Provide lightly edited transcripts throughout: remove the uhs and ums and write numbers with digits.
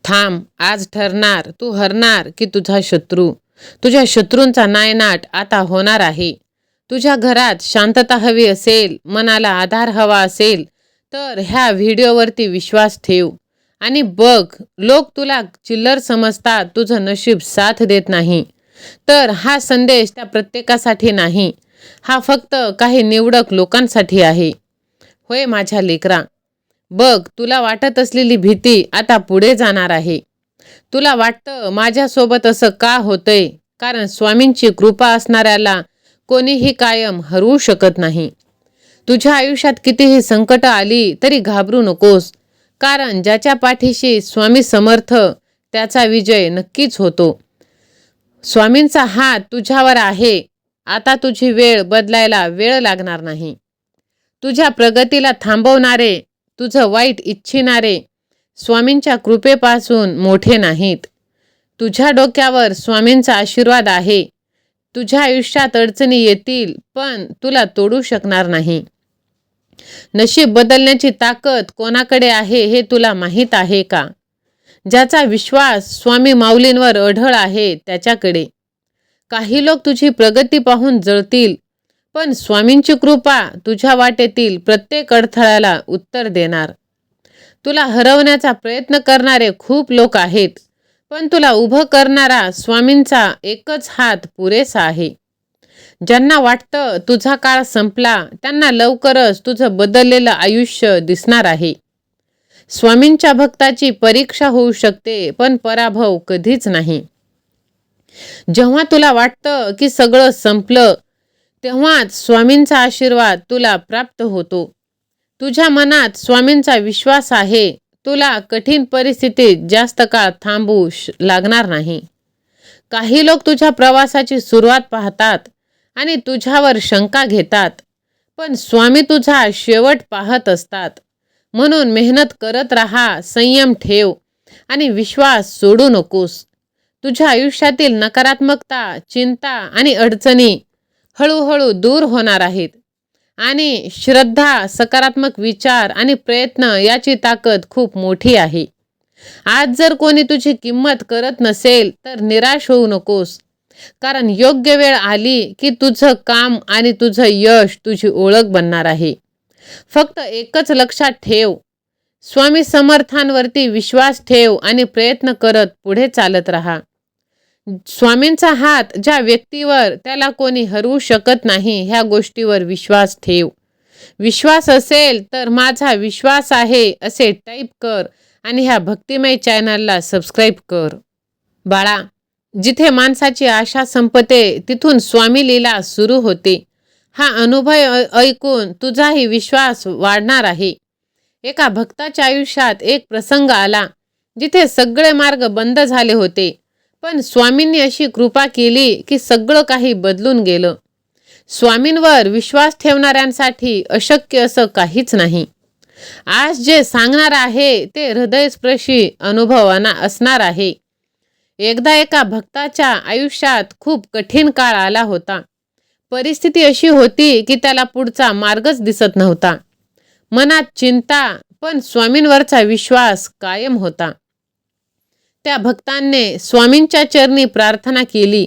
थांब, आज ठरणार तू हरणार की तुझा शत्रू. तुझ्या शत्रूंचा नायनाट आता होणार आहे. तुझ्या घरात शांतता हवी असेल, मनाला आधार हवा असेल, तर ह्या व्हिडिओवरती विश्वास ठेव आणि बघ. लोक तुला चिल्लर समजतात, तुझं नशीब साथ देत नाही. तर हा संदेश त्या प्रत्येकासाठी नाही, हा फक्त काही निवडक लोकांसाठी आहे. होय माझ्या लेकरा, बघ, तुला वाटत असलेली भीती आता पुढे जाणार आहे. तुला वाटतं माझ्यासोबत असं का होतंय? कारण स्वामींची कृपा असणाऱ्याला कोणीही कायम हरवू शकत नाही. तुझ्या आयुष्यात कितीही संकट आली तरी घाबरू नकोस, कारण ज्याच्या पाठीशी स्वामी समर्थ त्याचा विजय नक्कीच होतो. स्वामींचा हात तुझ्यावर आहे. आता तुझी वेळ बदलायला वेळ लागणार नाही. तुझ्या प्रगतीला थांबवणारे, तुझं वाईट इच्छिणारे स्वामींच्या कृपेपासून मोठे नाहीत. तुझ्या डोक्यावर स्वामींचा आशीर्वाद आहे. तुझ्या आयुष्यात अडचणी येतील, पण तुला तोडू शकणार नाही. नशीब बदलण्याची ताकद कोणाकडे आहे हे तुला माहीत आहे का? ज्याचा विश्वास स्वामी माऊलींवर अढळ आहे त्याच्याकडे. काही लोक तुझी प्रगती पाहून जळतील, पण स्वामींची कृपा तुझ्या वाटेतील प्रत्येक अडथळ्याला उत्तर देणार. तुला हरवण्याचा प्रयत्न करणारे खूप लोक आहेत, पण तुला उभं करणारा स्वामींचा एकच हात पुरेसा आहे. ज्यांना वाटतं तुझा काळ संपला, त्यांना लवकरच तुझं बदललेलं आयुष्य दिसणार आहे. स्वामींच्या भक्ताची परीक्षा होऊ शकते, पण पराभव कधीच नाही. जेव्हा तुला वाटतं की सगळं संपलं, तेव्हाच स्वामींचा आशीर्वाद तुला प्राप्त होतो. तुझ्या मनात स्वामींचा विश्वास आहे. तुला कठीण परिस्थितीत जास्त काळ थांबू लागणार नाही. काही लोक तुझ्या प्रवासाची सुरुवात पाहतात आणि तुझ्यावर शंका घेतात, पण स्वामी तुझा शेवट पाहत असतात. म्हणून मेहनत करत राहा, संयम ठेव आणि विश्वास सोडू नकोस. तुझ्या आयुष्यातील नकारात्मकता, चिंता आणि अडचणी हळूहळू दूर होणार आहेत. आणि श्रद्धा, सकारात्मक विचार आणि प्रयत्न याची ताकद खूप मोठी आहे. आज जर कोणी तुझी किंमत करत नसेल तर निराश होऊ नकोस, कारण योग्य वेळ आली की तुझं काम आणि तुझं यश तुझी ओळख बनणार आहे. फक्त एकच लक्षात ठेव, स्वामी समर्थांवरती विश्वास ठेव आणि प्रयत्न करत पुढे चालत राहा. स्वामींचा हात ज्या व्यक्तीवर, त्याला कोणी हरवू शकत नाही, ह्या गोष्टीवर विश्वास ठेव. विश्वास असेल तर माझा विश्वास आहे असे टाईप कर आणि ह्या भक्तिमय चॅनलला सबस्क्राईब कर. बाळा, जिथे माणसाची आशा संपते तिथून स्वामी लीला सुरू होते. हा अनुभव ऐकून तुझाही विश्वास वाढणार आहे. एका भक्ताच्या आयुष्यात एक प्रसंग आला जिथे सगळे मार्ग बंद झाले होते, पण स्वामींनी अशी कृपा केली की सगळं काही बदलून गेलं. स्वामींवर विश्वास ठेवणाऱ्यांसाठी अशक्य असं काहीच नाही. आज जे सांगणार आहे ते हृदयस्पर्शी अनुभव असणार आहे. एकदा एका भक्ताच्या आयुष्यात खूप कठीण काळ आला होता. परिस्थिती अशी होती की त्याला पुढचा मार्गच दिसत नव्हता. मनात चिंता, पण स्वामींवरचा विश्वास कायम होता. त्या भक्तांनी स्वामींच्या चरणी प्रार्थना केली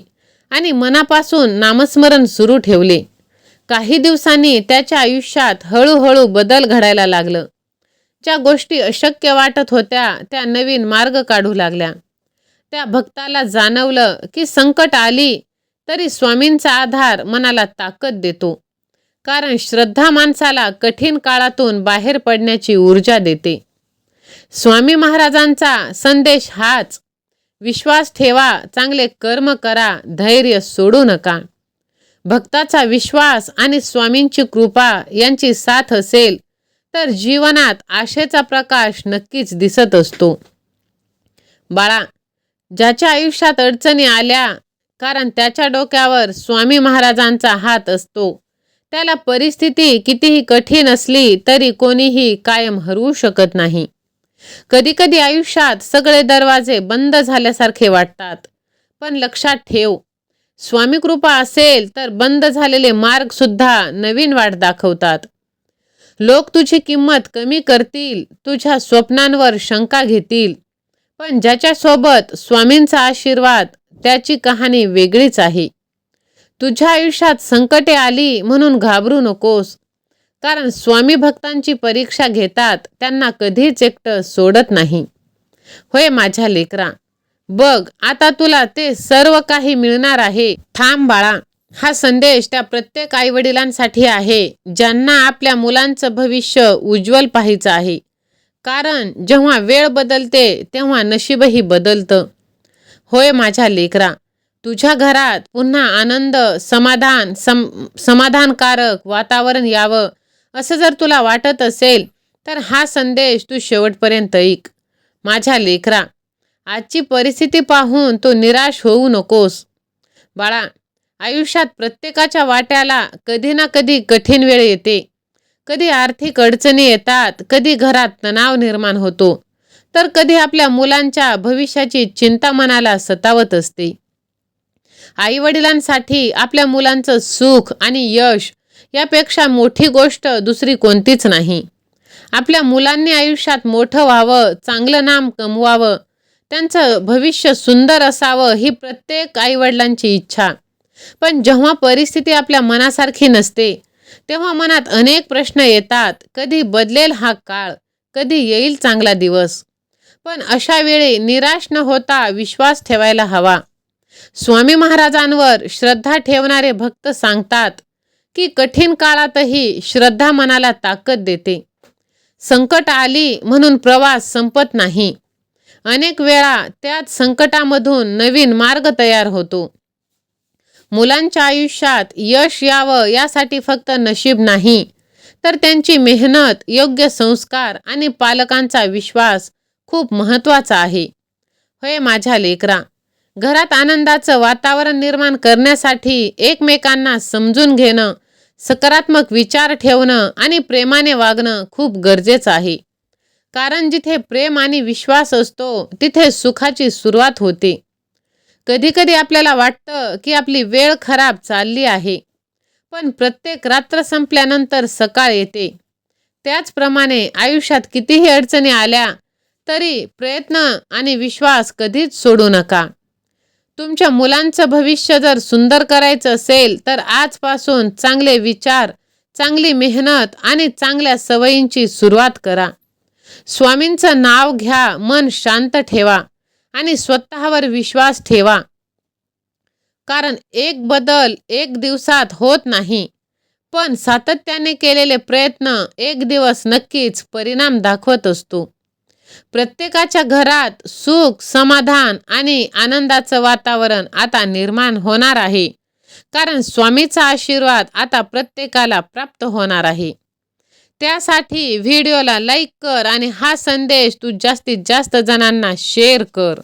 आणि मनापासून नामस्मरण सुरू ठेवले. काही दिवसांनी त्याच्या आयुष्यात हळूहळू बदल घडायला लागलं. ज्या गोष्टी अशक्य वाटत होत्या त्या नवीन मार्ग काढू लागल्या. त्या भक्ताला जाणवलं की संकट आली तरी स्वामींचा आधार मनाला ताकद देतो, कारण श्रद्धा माणसाला कठीण काळातून बाहेर पडण्याची ऊर्जा देते. स्वामी महाराजांचा संदेश हाच: विश्वास ठेवा, चांगले कर्म करा, धैर्य सोडू नका. भक्ताचा विश्वास आणि स्वामींची कृपा यांची साथ असेल तर जीवनात आशेचा प्रकाश नक्कीच दिसत असतो. बाळा, ज्याच्या आयुष्यात अडचणी आल्या, कारण त्याच्या डोक्यावर स्वामी महाराजांचा हात असतो, त्याला परिस्थिती कितीही कठीण असली तरी कोणीही कायम हरवू शकत नाही. कधीकधी आयुष्यात सगळे दरवाजे बंद झाल्यासारखे वाटतात, पण लक्षात ठेव, स्वामी कृपा असेल तर बंद झालेले मार्ग सुद्धा नवीन वाट दाखवतात. लोक तुझी किंमत कमी करतील, तुझ्या स्वप्नांवर शंका घेतील, पण ज्याच्यासोबत स्वामींचा आशीर्वाद, त्याची कहाणी वेगळीच आहे. तुझ्या आयुष्यात संकटे आली म्हणून घाबरू नकोस, कारण स्वामी भक्तांची परीक्षा घेतात, त्यांना कधीच एकटं सोडत नाही. होय माझ्या लेकरा, बघ आता तुला ते सर्व काही मिळणार आहे. थांब बाळा, हा संदेश त्या प्रत्येक आईवडिलांसाठी आहे ज्यांना आपल्या मुलांचं भविष्य उज्ज्वल पाहायचं आहे. कारण जेव्हा वेळ बदलते तेव्हा नशीबही बदलतं. होय माझ्या लेकरा, तुझ्या घरात पुन्हा आनंद, समाधान, समाधानकारक वातावरण यावं असं जर तुला वाटत असेल तर हा संदेश तू शेवटपर्यंत ऐक. माझ्या लेकरा, आजची परिस्थिती पाहून तू निराश होऊ नकोस. बाळा, आयुष्यात प्रत्येकाच्या वाट्याला कधी ना कधी कठीण वेळ येते. कधी आर्थिक अडचणी येतात, कधी घरात तणाव निर्माण होतो, तर कधी आपल्या मुलांच्या भविष्याची चिंता मनाला सतावत असते. आईवडिलांसाठी आपल्या मुलांचं सुख आणि यश यापेक्षा मोठी गोष्ट दुसरी कोणतीच नाही. आपल्या मुलांनी आयुष्यात मोठं व्हावं, चांगलं नाम कमवावं, त्यांचं भविष्य सुंदर असावं ही प्रत्येक आईवडिलांची इच्छा. पण जेव्हा परिस्थिती आपल्या मनासारखी नसते तेव्हा मनात अनेक प्रश्न येतात. कधी बदलेल हा काळ, कधी येईल चांगला दिवस. पण अशा वेळी निराश न होता विश्वास ठेवायला हवा. स्वामी महाराजांवर श्रद्धा ठेवणारे भक्त सांगतात की कठीण काळातही श्रद्धा मनाला ताकद देते. संकट आली म्हणून प्रवास संपत नाही. अनेक वेळा त्याच संकटामधून नवीन मार्ग तयार होतो. मुलांच्या आयुष्यात यश यावं यासाठी फक्त नशीब नाही, तर त्यांची मेहनत, योग्य संस्कार आणि पालकांचा विश्वास खूप महत्त्वाचा आहे. होय माझ्या लेकरा, घरात आनंदाचं वातावरण निर्माण करण्यासाठी एकमेकांना समजून घेणं, सकारात्मक विचार ठेवणं आणि प्रेमाने वागणं खूप गरजेचं आहे. कारण जिथे प्रेम आणि विश्वास असतो तिथे सुखाची सुरुवात होते. कधीकधी आपल्याला वाटतं की आपली वेळ खराब चालली आहे, पण प्रत्येक रात्र संपल्यानंतर सकाळ येते. त्याचप्रमाणे आयुष्यात कितीही अडचणी आल्या तरी प्रयत्न आणि विश्वास कधीच सोडू नका. तुमच्या मुलांचं भविष्य जर सुंदर करायचं असेल तर आजपासून चांगले विचार, चांगली मेहनत आणि चांगल्या सवयींची सुरुवात करा. स्वामींचं नाव घ्या, मन शांत ठेवा आणि स्वतःवर विश्वास ठेवा. कारण एक बदल एक दिवसात होत नाही, पण सातत्याने केलेले प्रयत्न एक दिवस नक्कीच परिणाम दाखवत असतो. प्रत्येकाच्या घरात सुख, समाधान आणि आनंदाचं वातावरण आता निर्माण होणार आहे. कारण स्वामीचा आशीर्वाद आता प्रत्येकाला प्राप्त होणार आहे. त्यासाठी व्हिडिओला लाईक कर आणि हा संदेश तू जास्तीत जास्त जणांना शेअर कर.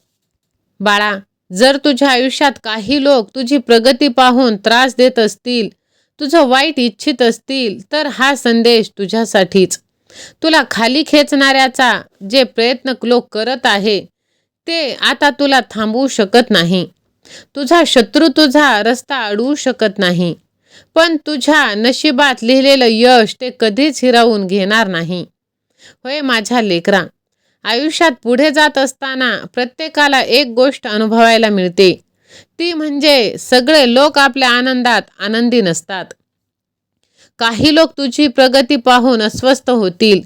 बाळा, जर तुझ्या आयुष्यात काही लोक तुझी प्रगती पाहून त्रास देत असतील, तुझं वाईट इच्छित असतील, तर हा संदेश तुझ्यासाठीच. तुला खाली खेचणाऱ्याचा जे प्रयत्न लोक करत आहे ते आता तुला थांबवू शकत नाही. तुझा शत्रू तुझा रस्ता अडवू शकत नाही, पण तुझ्या नशिबात लिहिलेलं यश ते कधीच हिरावून घेणार नाही. होय माझ्या लेकरा, आयुष्यात पुढे जात असताना प्रत्येकाला एक गोष्ट अनुभवायला मिळते, ती म्हणजे सगळे लोक आपल्या आनंदात आनंदी नसतात. काही लोक तुझी प्रगती पाहून अस्वस्थ होतील,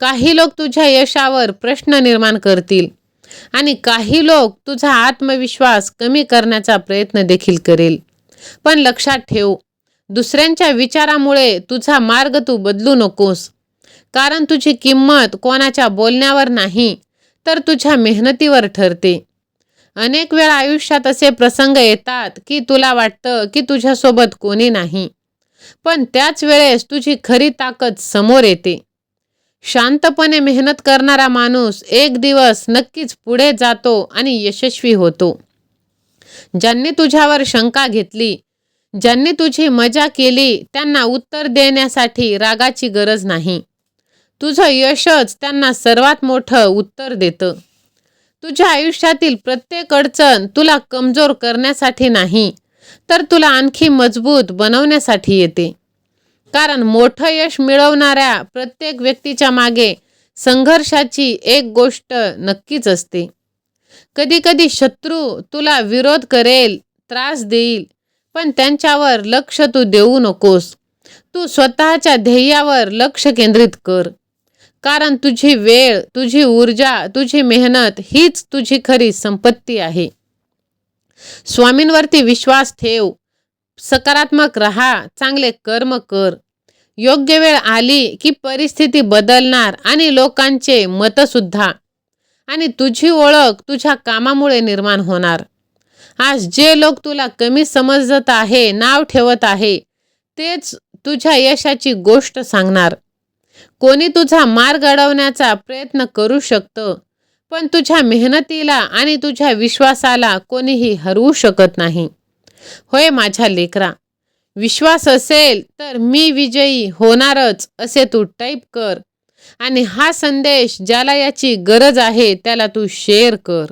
काही लोक तुझ्या यशावर प्रश्न निर्माण करतील आणि काही लोक तुझा आत्मविश्वास कमी करण्याचा प्रयत्न देखील करेल. पण लक्षात ठेव, दुसऱ्यांच्या विचारामुळे तुझा मार्ग तू बदलू नकोस. कारण तुझी किंमत कोणाच्या बोलण्यावर नाही, तर तुझ्या मेहनतीवर ठरते. अनेक वेळा आयुष्यात असे प्रसंग येतात की तुला वाटतं की तुझ्यासोबत कोणी नाही, पण त्याच वेळेस तुझी खरी ताकद समोर येते. शांतपणे मेहनत करणारा माणूस एक दिवस नक्कीच पुढे जातो आणि यशस्वी होतो. ज्यांनी तुझ्यावर शंका घेतली, ज्यांनी तुझी मजा केली, त्यांना उत्तर देण्यासाठी रागाची गरज नाही. तुझं यशच त्यांना सर्वात मोठं उत्तर देतं. तुझ्या आयुष्यातील प्रत्येक अडचण तुला कमजोर करण्यासाठी नाही, तर तुला आणखी मजबूत बनवण्यासाठी येते. कारण मोठं यश मिळवणाऱ्या प्रत्येक व्यक्तीच्या मागे संघर्षाची एक गोष्ट नक्कीच असते. कधी कधी शत्रू तुला विरोध करेल, त्रास देईल, पण त्यांच्यावर लक्ष तू देऊ नकोस. तू स्वतःच्या ध्येयावर लक्ष केंद्रित कर. कारण तुझी वेळ, तुझी ऊर्जा, तुझी मेहनत हीच तुझी खरी संपत्ती आहे. स्वामींवरती विश्वास ठेव. सकारात्मक राहा. चांगले कर्म कर. योग्य वेळ आली की परिस्थिती बदलणार आणि लोकांचे मतसुद्धा. आणि तुझी ओळख तुझ्या कामामुळे निर्माण होणार. आज जे लोक तुला कमी समजत आहे, नाव ठेवत आहे, तेच तुझ्या यशाची गोष्ट सांगणार. कोणी तुझा मार्ग अडवण्याचा प्रयत्न करू शकतं, पण तुझ्या मेहनतीला आणि तुझ्या विश्वासाला कोणीही हरवू शकत नाही. होय माझ्या लेकरा, विश्वास असेल तर मी विजयी होणारच असे तू टाईप कर आणि हा संदेश ज्याला याची गरज आहे त्याला तू शेअर कर.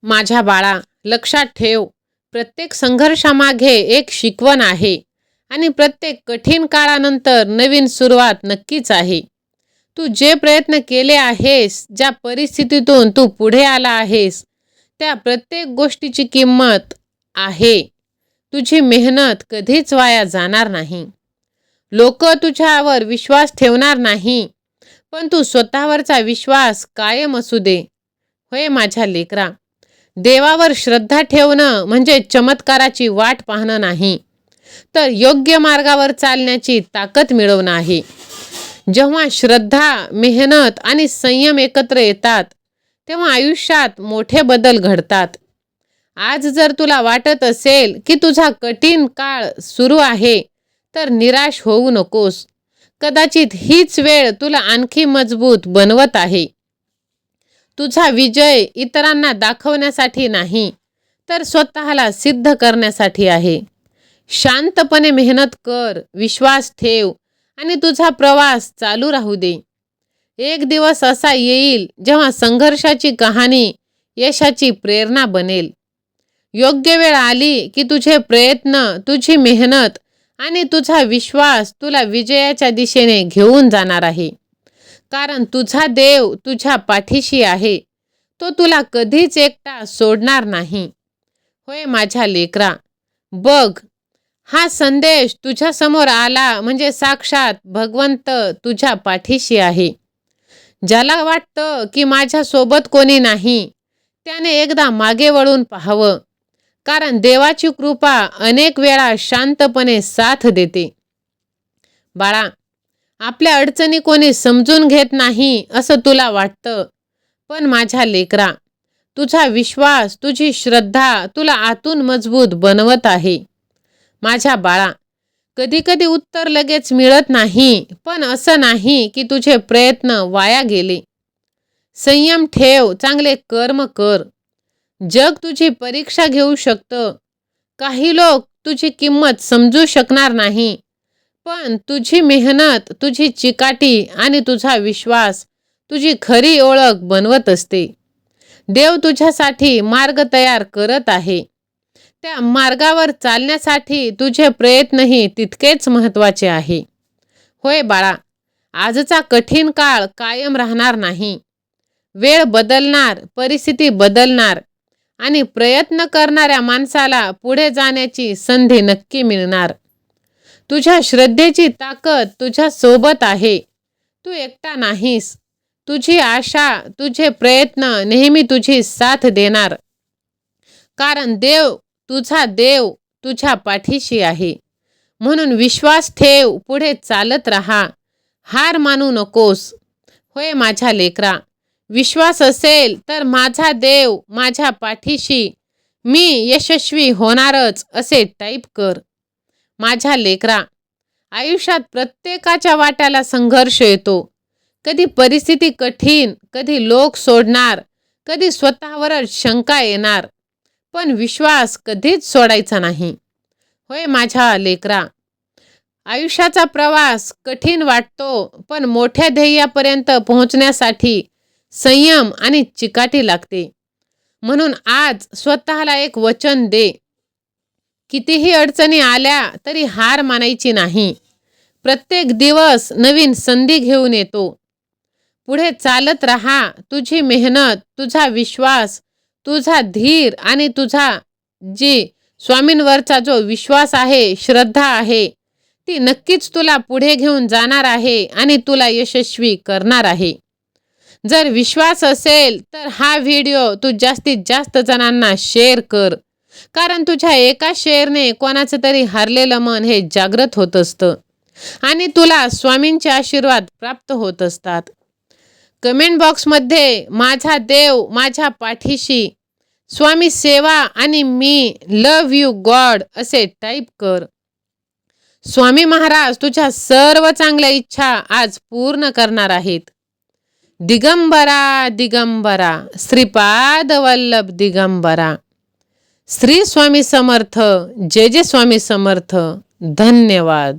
माझ्या बाळा, लक्षात ठेव, प्रत्येक संघर्षामागे एक शिकवण आहे आणि प्रत्येक कठीण काळानंतर नवीन सुरुवात नक्कीच आहे. तू जे प्रयत्न केले आहेस, ज्या परिस्थितीतून तू पुढे आला आहेस, त्या प्रत्येक गोष्टीची किंमत आहे. तुझी मेहनत कधीच वाया जाणार नाही. लोक तुझ्यावर विश्वास ठेवणार नाही, पण तू स्वतःवरचा विश्वास कायम असू दे. होय माझ्या लेकरा, देवावर श्रद्धा ठेवणं म्हणजे चमत्काराची वाट पाहणं नाही, तर योग्य मार्गावर चालण्याची ताकद मिळवणं आहे. जेव्हा श्रद्धा, मेहनत आणि संयम एकत्र येतात, तेव्हा आयुष्यात मोठे बदल घडतात. आज जर तुला वाटत असेल की तुझा कठीण काळ सुरू आहे, तर निराश होऊ नकोस. कदाचित हीच वेळ तुला आणखी मजबूत बनवत आहे. तुझा विजय इतरांना दाखवण्यासाठी नाही, तर स्वतःला सिद्ध करण्यासाठी आहे. शांतपणे मेहनत कर, विश्वास ठेव आणि तुझा प्रवास चालू राहू दे. एक दिवस असा येईल जेव्हा संघर्षाची कहाणी यशाची प्रेरणा बनेल. योग्य वेळ आली की तुझे प्रयत्न, तुझी मेहनत आणि तुझा विश्वास तुला विजयाच्या दिशेने घेऊन जाणार आहे. कारण तुझा देव तुझ्या पाठीशी आहे. तो तुला कधीच एकटा सोडणार नाही. होय माझ्या लेकरा, बघ, हा संदेश तुझ्या समोर आला म्हणजे साक्षात भगवंत तुझ्या पाठीशी आहे. ज्याला वाटतं की माझ्या सोबत कोणी नाही, त्याने एकदा मागे वळून पाहावं. कारण देवाची कृपा अनेक वेळा शांतपणे साथ देते. बाळा, आपल्या अडचणी कोणी समजून घेत नाही असं तुला वाटतं, पण माझ्या लेकरा, तुझा विश्वास, तुझी श्रद्धा तुला आतून मजबूत बनवत आहे. माझ्या बाळा, कधी कधी उत्तर लगेच मिळत नाही, पण असं नाही की तुझे प्रयत्न वाया गेले. संयम ठेव, चांगले कर्म कर. जग तुझी परीक्षा घेऊ शकतं. काही लोक तुझी किंमत समजू शकणार नाही, पण तुझी मेहनत, तुझी चिकाटी आणि तुझा विश्वास तुझी खरी ओळख बनवत असते. देव तुझ्यासाठी मार्ग तयार करत आहे. त्या मार्गावर चालण्यासाठी तुझे प्रयत्नही तितकेच महत्त्वाचे आहे. होय बाळा, आजचा कठीण काळ कायम राहणार नाही. वेळ बदलणार, परिस्थिती बदलणार आणि प्रयत्न करणाऱ्या माणसाला पुढे जाण्याची संधी नक्की मिळणार. तुझ्या श्रद्धेची ताकद तुझ्या सोबत आहे. तू एकटा नाहीस. तुझी आशा, तुझे प्रयत्न नेहमी तुझी साथ देणार. कारण तुझा देव तुझ्या पाठीशी आहे. म्हणून विश्वास ठेव, पुढे चालत राहा, हार मानू नकोस. होय माझ्या लेकरा, विश्वास असेल तर माझा देव माझ्या पाठीशी, मी यशस्वी होणारच असे टाईप कर. माझ्या लेकरा, आयुष्यात प्रत्येकाच्या वाट्याला संघर्ष येतो. कधी परिस्थिती कठीण, कधी लोक सोडणार, कधी स्वतःवरच शंका येणार, पण विश्वास कधीच सोडायचा नाही. होय माझ्या लेकरा, आयुष्याचा प्रवास कठीण वाटतो, पण मोठ्या ध्येयापर्यंत पोहोचण्यासाठी संयम आणि चिकाटी लागते. म्हणून आज स्वतःला एक वचन दे. कितीही अडचणी आल्या तरी हार मानायची नाही. प्रत्येक दिवस नवीन संधी घेऊन येतो. पुढे चालत राहा. तुझी मेहनत, तुझा विश्वास तुझा धीर आणि तुझा जी स्वामींवरचा जो विश्वास आहे, श्रद्धा आहे, ती नक्कीच तुला पुढे घेऊन जाणार आहे आणि तुला यशस्वी करणार आहे. जर विश्वास असेल तर हा व्हिडिओ तू जास्तीत जास्त जणांना शेअर कर. कारण तुझ्या एका शेअरने कोणाचं तरी हरलेलं मन हे जागृत होत असतं आणि तुला स्वामींचे आशीर्वाद प्राप्त होत असतात. कमेंट बॉक्समध्ये माझा देव माझ्या पाठीशी, स्वामी सेवा आणि मी लव्ह यू गॉड असे टाईप कर. स्वामी महाराज तुझ्या सर्व चांगल्या इच्छा आज पूर्ण करणार आहेत. दिगंबरा दिगंबरा श्रीपाद वल्लभ दिगंबरा. श्री स्वामी समर्थ. जय जय स्वामी समर्थ. धन्यवाद.